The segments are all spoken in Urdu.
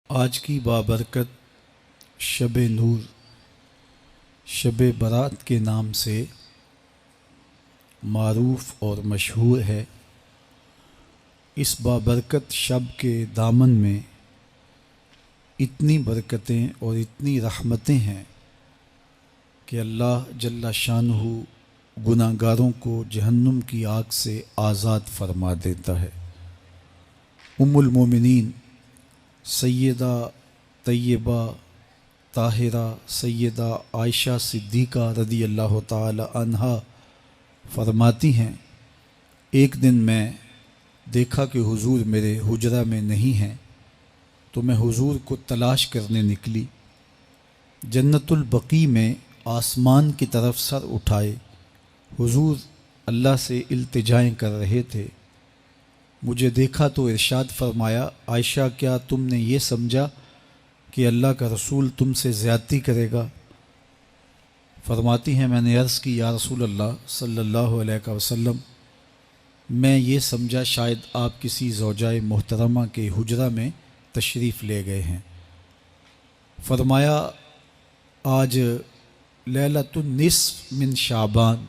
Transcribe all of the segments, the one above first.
آج کی بابرکت شب نور شب برات کے نام سے معروف اور مشہور ہے۔ اس بابرکت شب کے دامن میں اتنی برکتیں اور اتنی رحمتیں ہیں کہ اللہ جل شانہ گناہ گاروں کو جہنم کی آگ سے آزاد فرما دیتا ہے۔ ام المومنین سیدہ طیبہ طاہرہ سیدہ عائشہ صدیقہ رضی اللہ تعالی عنہا فرماتی ہیں، ایک دن میں دیکھا کہ حضور میرے حجرہ میں نہیں ہیں، تو میں حضور کو تلاش کرنے نکلی۔ جنت البقیع میں آسمان کی طرف سر اٹھائے حضور اللہ سے التجائیں کر رہے تھے۔ مجھے دیکھا تو ارشاد فرمایا، عائشہ کیا تم نے یہ سمجھا کہ اللہ کا رسول تم سے زیادتی کرے گا؟ فرماتی ہیں میں نے عرض کی یا رسول اللہ صلی اللہ علیہ وسلم، میں یہ سمجھا شاید آپ کسی زوجائے محترمہ کے حجرہ میں تشریف لے گئے ہیں۔ فرمایا آج لیلۃ النصف من شعبان،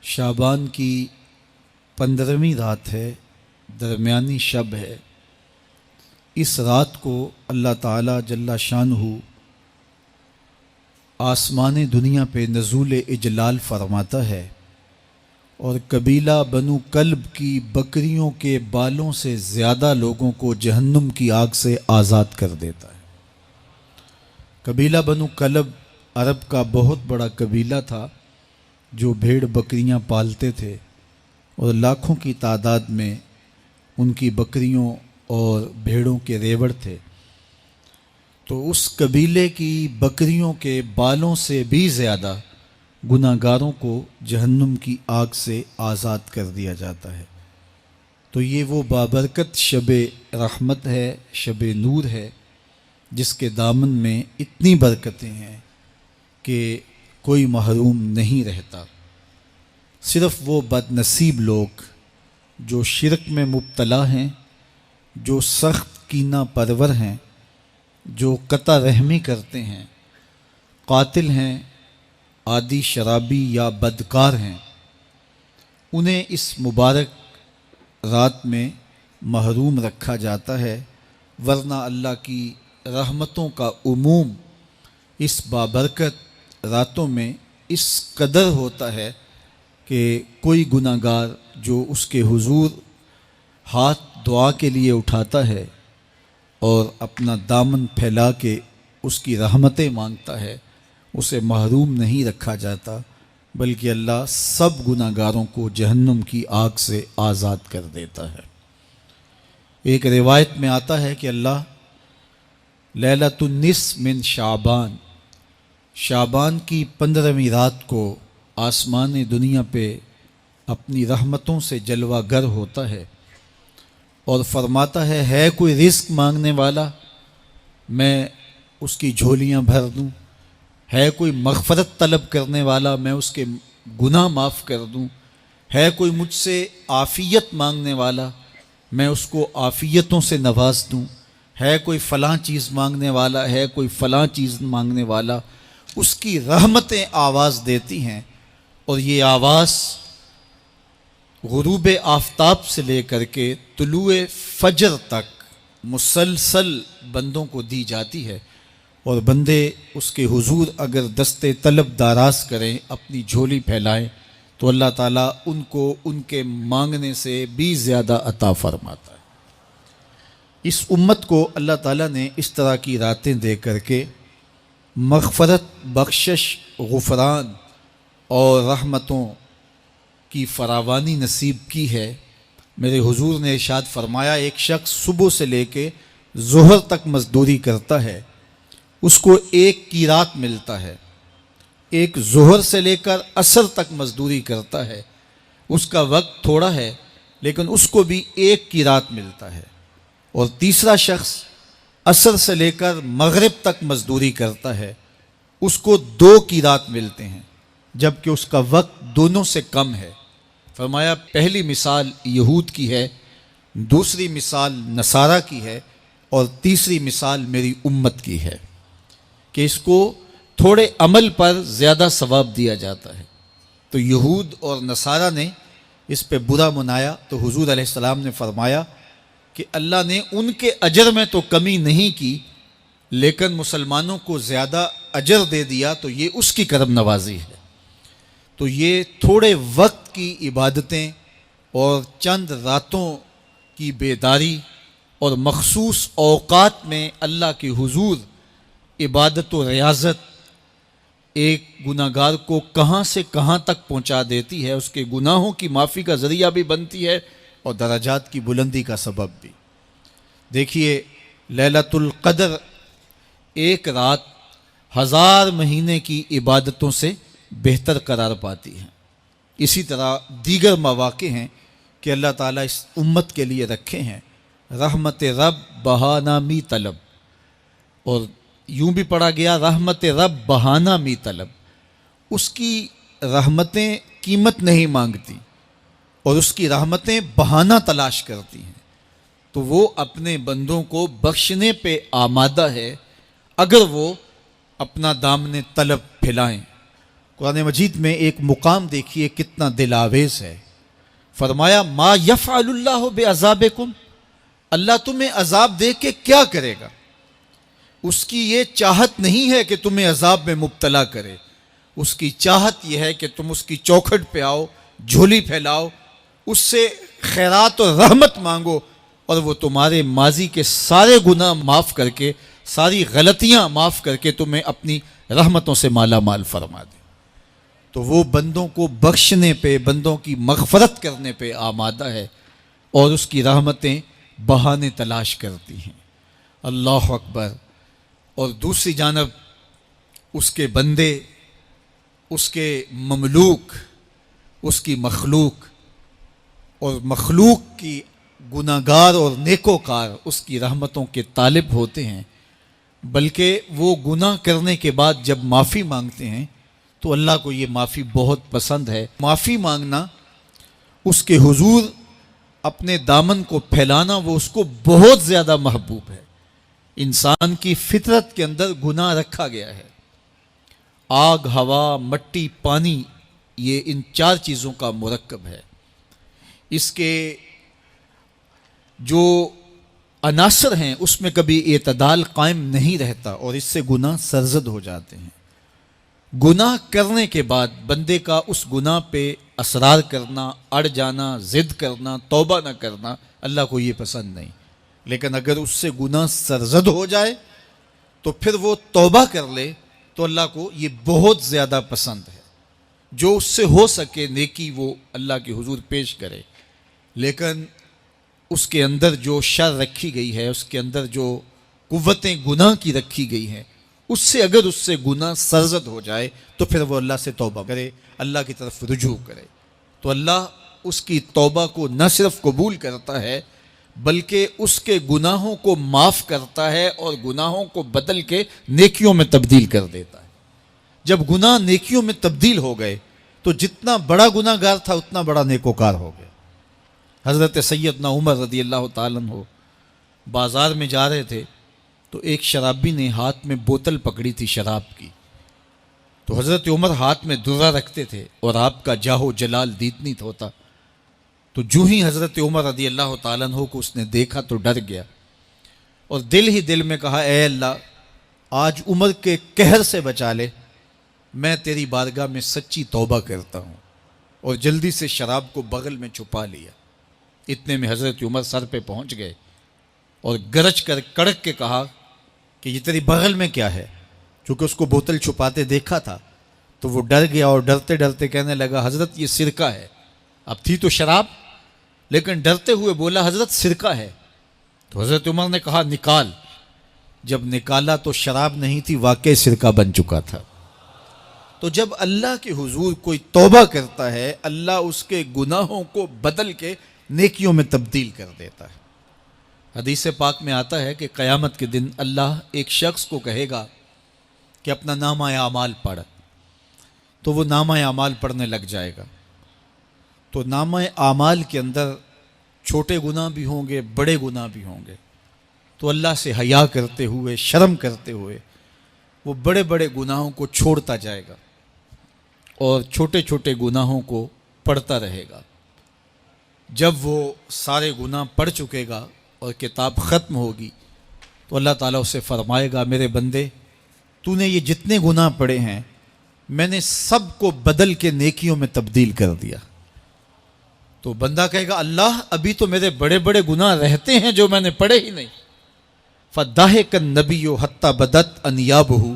شعبان کی 15ویں رات ہے، درمیانی شب ہے۔ اس رات کو اللہ تعالیٰ جل شانہ آسمان دنیا پہ نزول اجلال فرماتا ہے اور قبیلہ بنو کلب کی بکریوں کے بالوں سے زیادہ لوگوں کو جہنم کی آگ سے آزاد کر دیتا ہے۔ قبیلہ بنو کلب عرب کا بہت بڑا قبیلہ تھا جو بھیڑ بکریاں پالتے تھے اور لاکھوں کی تعداد میں ان کی بکریوں اور بھیڑوں کے ریوڑ تھے۔ تو اس قبیلے کی بکریوں کے بالوں سے بھی زیادہ گناہ گاروں کو جہنم کی آگ سے آزاد کر دیا جاتا ہے۔ تو یہ وہ بابرکت شب رحمت ہے، شب نور ہے، جس کے دامن میں اتنی برکتیں ہیں کہ کوئی محروم نہیں رہتا۔ صرف وہ بد نصیب لوگ جو شرک میں مبتلا ہیں، جو سخت کینہ پرور ہیں، جو قطع رحمی کرتے ہیں، قاتل ہیں، عادی شرابی یا بدکار ہیں، انہیں اس مبارک رات میں محروم رکھا جاتا ہے، ورنہ اللہ کی رحمتوں کا عموم اس بابرکت راتوں میں اس قدر ہوتا ہے کہ کوئی گناہ گار جو اس کے حضور ہاتھ دعا کے لیے اٹھاتا ہے اور اپنا دامن پھیلا کے اس کی رحمتیں مانگتا ہے، اسے محروم نہیں رکھا جاتا، بلکہ اللہ سب گناہ گاروں کو جہنم کی آگ سے آزاد کر دیتا ہے۔ ایک روایت میں آتا ہے کہ اللہ لیلۃ النصف من شعبان، شعبان کی 15ویں رات کو آسمان دنیا پہ اپنی رحمتوں سے جلوہ گر ہوتا ہے اور فرماتا ہے کوئی رزق مانگنے والا، میں اس کی جھولیاں بھر دوں، ہے کوئی مغفرت طلب کرنے والا، میں اس کے گناہ معاف کر دوں، ہے کوئی مجھ سے عافیت مانگنے والا، میں اس کو عافیتوں سے نواز دوں، ہے کوئی فلاں چیز مانگنے والا، ہے کوئی فلاں چیز مانگنے والا، اس کی رحمتیں آواز دیتی ہیں اور یہ آواز غروب آفتاب سے لے کر کے طلوع فجر تک مسلسل بندوں کو دی جاتی ہے، اور بندے اس کے حضور اگر دست طلب دراز کریں، اپنی جھولی پھیلائیں، تو اللہ تعالیٰ ان کو ان کے مانگنے سے بھی زیادہ عطا فرماتا ہے۔ اس امت کو اللہ تعالیٰ نے اس طرح کی راتیں دے کر کے مغفرت، بخشش، غفران اور رحمتوں کی فراوانی نصیب کی ہے۔ میرے حضور نے ارشاد فرمایا، ایک شخص صبح سے لے کے ظہر تک مزدوری کرتا ہے، اس کو ایک قیراط ملتا ہے۔ ایک ظہر سے لے کر عصر تک مزدوری کرتا ہے، اس کا وقت تھوڑا ہے لیکن اس کو بھی ایک قیراط ملتا ہے۔ اور تیسرا شخص عصر سے لے کر مغرب تک مزدوری کرتا ہے، اس کو 2 قیراط ملتے ہیں، جبکہ اس کا وقت دونوں سے کم ہے۔ فرمایا پہلی مثال یہود کی ہے، دوسری مثال نصارہ کی ہے، اور تیسری مثال میری امت کی ہے کہ اس کو تھوڑے عمل پر زیادہ ثواب دیا جاتا ہے۔ تو یہود اور نصارہ نے اس پہ برا منایا تو حضور علیہ السلام نے فرمایا کہ اللہ نے ان کے اجر میں تو کمی نہیں کی، لیکن مسلمانوں کو زیادہ اجر دے دیا، تو یہ اس کی کرم نوازی ہے۔ تو یہ تھوڑے وقت کی عبادتیں اور چند راتوں کی بیداری اور مخصوص اوقات میں اللہ کے حضور عبادت و ریاضت ایک گناہ گار کو کہاں سے کہاں تک پہنچا دیتی ہے، اس کے گناہوں کی معافی کا ذریعہ بھی بنتی ہے اور درجات کی بلندی کا سبب بھی۔ دیکھیے لیلۃ القدر ایک رات 1000 مہینے کی عبادتوں سے بہتر قرار پاتی ہے۔ اسی طرح دیگر مواقع ہیں کہ اللہ تعالیٰ اس امت کے لیے رکھے ہیں، رحمت رب بہانہ می طلب، اور یوں بھی پڑھا گیا رحمت رب بہانہ می طلب۔ اس کی رحمتیں قیمت نہیں مانگتی اور اس کی رحمتیں بہانہ تلاش کرتی ہیں، تو وہ اپنے بندوں کو بخشنے پہ آمادہ ہے اگر وہ اپنا دامن طلب پھیلائیں۔ قرآن مجید میں ایک مقام دیکھیے کتنا دل آویز ہے، فرمایا ما یفعل اللہ بعذابکم، اللہ تمہیں عذاب دے کے کیا کرے گا؟ اس کی یہ چاہت نہیں ہے کہ تمہیں عذاب میں مبتلا کرے، اس کی چاہت یہ ہے کہ تم اس کی چوکھٹ پہ آؤ، جھولی پھیلاؤ، اس سے خیرات اور رحمت مانگو، اور وہ تمہارے ماضی کے سارے گناہ معاف کر کے، ساری غلطیاں معاف کر کے تمہیں اپنی رحمتوں سے مالا مال فرما دے۔ تو وہ بندوں کو بخشنے پہ، بندوں کی مغفرت کرنے پہ آمادہ ہے اور اس کی رحمتیں بہانے تلاش کرتی ہیں۔ اللہ اکبر۔ اور دوسری جانب اس کے بندے، اس کے مملوک، اس کی مخلوق، اور مخلوق کی گناہ گار اور نیکوکار اس کی رحمتوں کے طالب ہوتے ہیں، بلکہ وہ گناہ کرنے کے بعد جب معافی مانگتے ہیں تو اللہ کو یہ معافی بہت پسند ہے۔ معافی مانگنا، اس کے حضور اپنے دامن کو پھیلانا، وہ اس کو بہت زیادہ محبوب ہے۔ انسان کی فطرت کے اندر گناہ رکھا گیا ہے۔ آگ، ہوا، مٹی، پانی، یہ ان 4 چیزوں کا مرکب ہے۔ اس کے جو عناصر ہیں اس میں کبھی اعتدال قائم نہیں رہتا اور اس سے گناہ سرزد ہو جاتے ہیں۔ گناہ کرنے کے بعد بندے کا اس گناہ پہ اصرار کرنا، اڑ جانا، ضد کرنا، توبہ نہ کرنا اللہ کو یہ پسند نہیں، لیکن اگر اس سے گناہ سرزد ہو جائے تو پھر وہ توبہ کر لے تو اللہ کو یہ بہت زیادہ پسند ہے۔ جو اس سے ہو سکے نیکی وہ اللہ کے حضور پیش کرے، لیکن اس کے اندر جو شر رکھی گئی ہے، اس کے اندر جو قوتیں گناہ کی رکھی گئی ہیں، اس سے اگر اس سے گناہ سرزد ہو جائے تو پھر وہ اللہ سے توبہ کرے، اللہ کی طرف رجوع کرے، تو اللہ اس کی توبہ کو نہ صرف قبول کرتا ہے بلکہ اس کے گناہوں کو معاف کرتا ہے اور گناہوں کو بدل کے نیکیوں میں تبدیل کر دیتا ہے۔ جب گناہ نیکیوں میں تبدیل ہو گئے تو جتنا بڑا گناہ گار تھا اتنا بڑا نیکوکار ہو گیا۔ حضرت سیدنا عمر رضی اللہ تعالیٰ عنہ بازار میں جا رہے تھے تو ایک شرابی نے ہاتھ میں بوتل پکڑی تھی شراب کی، تو حضرت عمر ہاتھ میں درہ رکھتے تھے اور آپ کا جاہ و جلال دیدنیت ہوتا، تو جو ہی حضرت عمر رضی اللہ تعالیٰ عنہ کو اس نے دیکھا تو ڈر گیا اور دل ہی دل میں کہا اے اللہ آج عمر کے قہر سے بچا لے، میں تیری بارگاہ میں سچی توبہ کرتا ہوں، اور جلدی سے شراب کو بغل میں چھپا لیا۔ اتنے میں حضرت عمر سر پہ پہنچ گئے اور گرج کر کڑک کے کہا کہ یہ تیری بغل میں کیا ہے؟ چونکہ اس کو بوتل چھپاتے دیکھا تھا تو وہ ڈر گیا اور ڈرتے ڈرتے کہنے لگا حضرت یہ سرکہ ہے۔ اب تھی تو شراب، لیکن ڈرتے ہوئے بولا حضرت سرکہ ہے۔ تو حضرت عمر نے کہا نکال۔ جب نکالا تو شراب نہیں تھی، واقعی سرکہ بن چکا تھا۔ تو جب اللہ کے حضور کوئی توبہ کرتا ہے اللہ اس کے گناہوں کو بدل کے نیکیوں میں تبدیل کر دیتا ہے۔ حدیث پاک میں آتا ہے کہ قیامت کے دن اللہ ایک شخص کو کہے گا کہ اپنا نامہ اعمال پڑھ، تو وہ نامہ اعمال پڑھنے لگ جائے گا، تو نامہ اعمال کے اندر چھوٹے گناہ بھی ہوں گے، بڑے گناہ بھی ہوں گے، تو اللہ سے حیا کرتے ہوئے، شرم کرتے ہوئے وہ بڑے بڑے گناہوں کو چھوڑتا جائے گا اور چھوٹے چھوٹے گناہوں کو پڑھتا رہے گا۔ جب وہ سارے گناہ پڑھ چکے گا اور کتاب ختم ہوگی تو اللہ تعالیٰ اسے فرمائے گا، میرے بندے تو نے یہ جتنے گناہ پڑھے ہیں میں نے سب کو بدل کے نیکیوں میں تبدیل کر دیا۔ تو بندہ کہے گا، اللہ ابھی تو میرے بڑے بڑے گناہ رہتے ہیں جو میں نے پڑھے ہی نہیں۔ فَضَحِكَ النَّبِيُّ حَتَّى بَدَتْ أَنْيَابُهُ،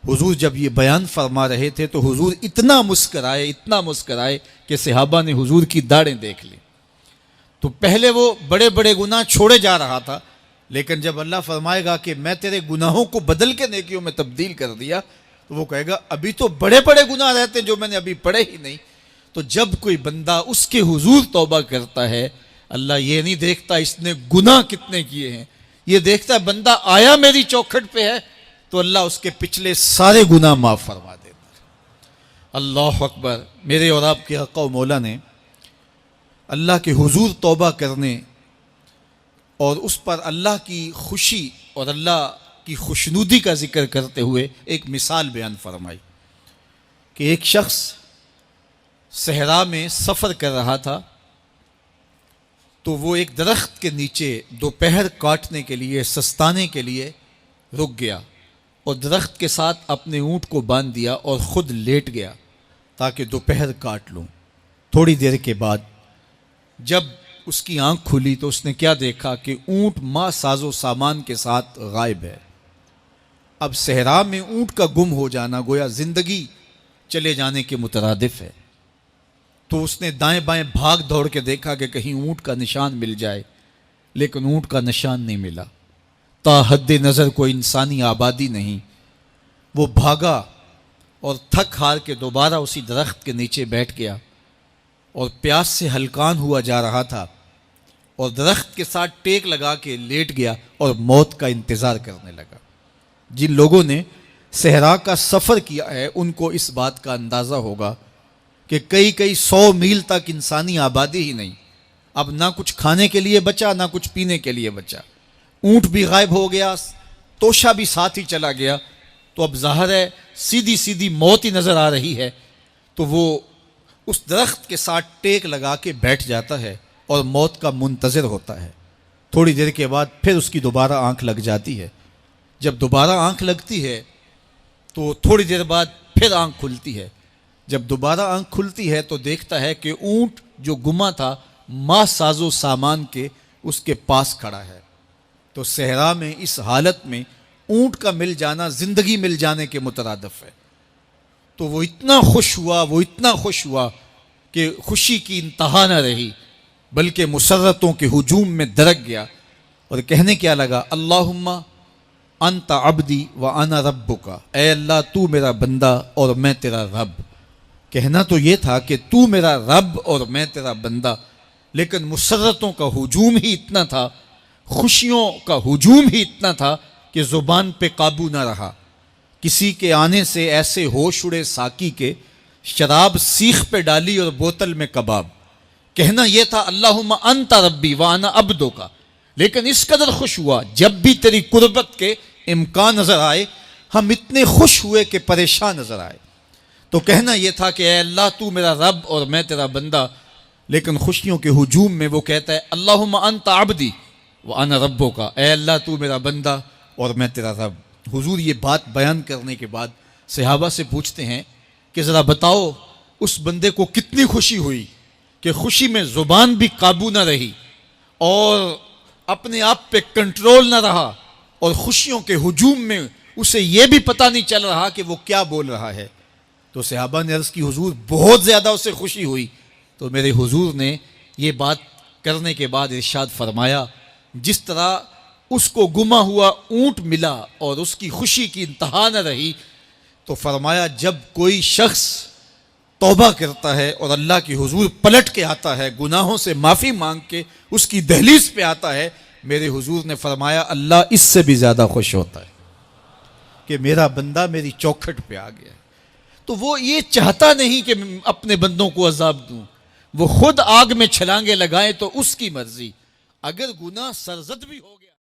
حضور جب یہ بیان فرما رہے تھے تو حضور اتنا مسکرائے کہ صحابہ نے حضور کی داڑھیں دیکھ لی۔ تو پہلے وہ بڑے بڑے گناہ چھوڑے جا رہا تھا، لیکن جب اللہ فرمائے گا کہ میں تیرے گناہوں کو بدل کے نیکیوں میں تبدیل کر دیا، تو وہ کہے گا ابھی تو بڑے بڑے گناہ رہتے ہیں جو میں نے ابھی پڑھے ہی نہیں۔ تو جب کوئی بندہ اس کے حضور توبہ کرتا ہے، اللہ یہ نہیں دیکھتا اس نے گناہ کتنے کیے ہیں، یہ دیکھتا ہے بندہ آیا میری چوکھٹ پہ ہے تو اللہ اس کے پچھلے سارے گناہ معاف فرما دیتا ہے۔ اللہ اکبر۔ میرے اور آپ کے آقا و مولا نے اللہ کے حضور توبہ کرنے اور اس پر اللہ کی خوشی اور اللہ کی خوشنودی کا ذکر کرتے ہوئے ایک مثال بیان فرمائی کہ ایک شخص صحرا میں سفر کر رہا تھا تو وہ ایک درخت کے نیچے دوپہر کاٹنے کے لیے، سستانے کے لیے رک گیا اور درخت کے ساتھ اپنے اونٹ کو باندھ دیا اور خود لیٹ گیا تاکہ دوپہر کاٹ لوں۔ تھوڑی دیر کے بعد جب اس کی آنکھ کھلی تو اس نے کیا دیکھا کہ اونٹ ماں ساز و سامان کے ساتھ غائب ہے۔ اب صحرا میں اونٹ کا گم ہو جانا گویا زندگی چلے جانے کے مترادف ہے۔ تو اس نے دائیں بائیں بھاگ دوڑ کے دیکھا کہ کہیں اونٹ کا نشان مل جائے، لیکن اونٹ کا نشان نہیں ملا۔ تا حد نظر کوئی انسانی آبادی نہیں۔ وہ بھاگا اور تھک ہار کے دوبارہ اسی درخت کے نیچے بیٹھ گیا اور پیاس سے ہلکان ہوا جا رہا تھا اور درخت کے ساتھ ٹیک لگا کے لیٹ گیا اور موت کا انتظار کرنے لگا۔ جن لوگوں نے صحرا کا سفر کیا ہے ان کو اس بات کا اندازہ ہوگا کہ کئی 100 میل تک انسانی آبادی ہی نہیں، اب نہ کچھ کھانے کے لیے بچا نہ کچھ پینے کے لیے بچا، اونٹ بھی غائب ہو گیا، توشا بھی ساتھ ہی چلا گیا، تو اب ظاہر ہے سیدھی موت ہی نظر آ رہی ہے۔ تو وہ اس درخت کے ساتھ ٹیک لگا کے بیٹھ جاتا ہے اور موت کا منتظر ہوتا ہے۔ تھوڑی دیر کے بعد پھر اس کی دوبارہ آنکھ لگ جاتی ہے۔ جب دوبارہ آنکھ لگتی ہے تو تھوڑی دیر بعد پھر آنکھ کھلتی ہے۔ جب دوبارہ آنکھ کھلتی ہے تو دیکھتا ہے کہ اونٹ جو گما تھا ماں ساز و سامان کے اس کے پاس کھڑا ہے۔ تو صحرا میں اس حالت میں اونٹ کا مل جانا زندگی مل جانے کے مترادف ہے۔ تو وہ اتنا خوش ہوا کہ خوشی کی انتہا نہ رہی، بلکہ مسرتوں کے ہجوم میں درک گیا اور کہنے کیا لگا، اللہم انت عبدی وانا ربک، اے اللہ تو میرا بندہ اور میں تیرا رب۔ کہنا تو یہ تھا کہ تو میرا رب اور میں تیرا بندہ، لیکن مسرتوں کا ہجوم ہی اتنا تھا، خوشیوں کا ہجوم ہی اتنا تھا کہ زبان پہ قابو نہ رہا۔ کسی کے آنے سے ایسے ہوش اڑے ساقی کے، شراب سیخ پہ ڈالی اور بوتل میں کباب۔ کہنا یہ تھا اللہم انت ربی وانا عبدک، لیکن اس قدر خوش ہوا جب بھی تیری قربت کے امکان نظر آئے ہم اتنے خوش ہوئے کہ پریشان نظر آئے۔ تو کہنا یہ تھا کہ اے اللہ تو میرا رب اور میں تیرا بندہ، لیکن خوشیوں کے ہجوم میں وہ کہتا ہے اللہم انت عبدی وانا ربک، اے اللہ تو میرا بندہ اور میں تیرا رب۔ حضور یہ بات بیان کرنے کے بعد صحابہ سے پوچھتے ہیں کہ ذرا بتاؤ اس بندے کو کتنی خوشی ہوئی کہ خوشی میں زبان بھی قابو نہ رہی اور اپنے آپ پہ کنٹرول نہ رہا، اور خوشیوں کے ہجوم میں اسے یہ بھی پتہ نہیں چل رہا کہ وہ کیا بول رہا ہے۔ تو صحابہ نے عرض کی حضور بہت زیادہ اسے خوشی ہوئی۔ تو میرے حضور نے یہ بات کرنے کے بعد ارشاد فرمایا، جس طرح اس کو گما ہوا اونٹ ملا اور اس کی خوشی کی انتہا نہ رہی، تو فرمایا جب کوئی شخص توبہ کرتا ہے اور اللہ کی حضور پلٹ کے آتا ہے، گناہوں سے معافی مانگ کے اس کی دہلیز پہ آتا ہے، میرے حضور نے فرمایا اللہ اس سے بھی زیادہ خوش ہوتا ہے کہ میرا بندہ میری چوکھٹ پہ آ گیا۔ تو وہ یہ چاہتا نہیں کہ اپنے بندوں کو عذاب دوں، وہ خود آگ میں چھلانگے لگائیں تو اس کی مرضی، اگر گناہ سرزد بھی ہو گیا